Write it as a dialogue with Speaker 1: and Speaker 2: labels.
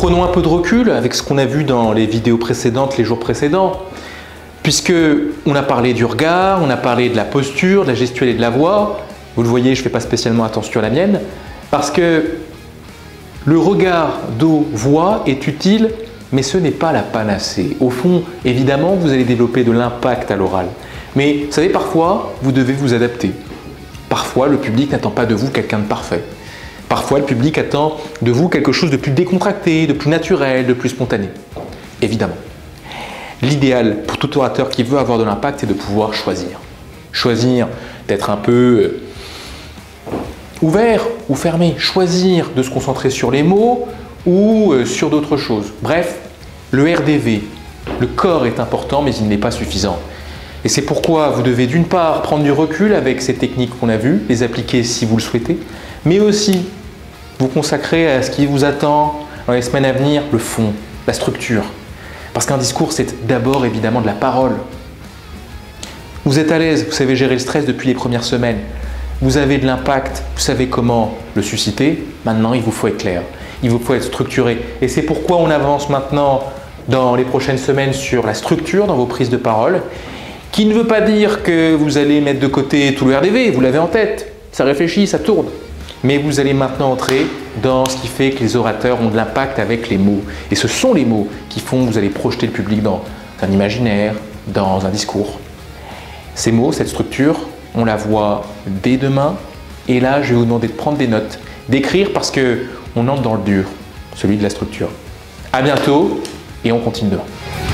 Speaker 1: Prenons un peu de recul avec ce qu'on a vu dans les vidéos précédentes, les jours précédents, puisque on a parlé du regard, on a parlé de la posture, de la gestuelle et de la voix. Vous le voyez, je ne fais pas spécialement attention à la mienne, parce que le regard, dos, voix est utile, mais ce n'est pas la panacée. Au fond, évidemment, vous allez développer de l'impact à l'oral. Mais vous savez, parfois, vous devez vous adapter. Parfois, le public n'attend pas de vous quelqu'un de parfait. Parfois, le public attend de vous quelque chose de plus décontracté, de plus naturel, de plus spontané. Évidemment. L'idéal pour tout orateur qui veut avoir de l'impact, c'est de pouvoir choisir. Choisir d'être un peu ouvert ou fermé. Choisir de se concentrer sur les mots ou sur d'autres choses. Bref, le RDV, le corps est important, mais il n'est pas suffisant. Et c'est pourquoi vous devez d'une part prendre du recul avec ces techniques qu'on a vues, les appliquer si vous le souhaitez, mais aussi vous consacrer à ce qui vous attend dans les semaines à venir, le fond, la structure. Parce qu'un discours, c'est d'abord évidemment de la parole. Vous êtes à l'aise, vous savez gérer le stress depuis les premières semaines. Vous avez de l'impact, vous savez comment le susciter. Maintenant, il vous faut être clair, il vous faut être structuré. Et c'est pourquoi on avance maintenant dans les prochaines semaines sur la structure dans vos prises de parole, qui ne veut pas dire que vous allez mettre de côté tout le RDV, vous l'avez en tête, ça réfléchit, ça tourne. Mais vous allez maintenant entrer dans ce qui fait que les orateurs ont de l'impact avec les mots. Et ce sont les mots qui font que vous allez projeter le public dans un imaginaire, dans un discours. Ces mots, cette structure, on la voit dès demain. Et là, je vais vous demander de prendre des notes, d'écrire parce qu'on entre dans le dur, celui de la structure. À bientôt et on continue demain.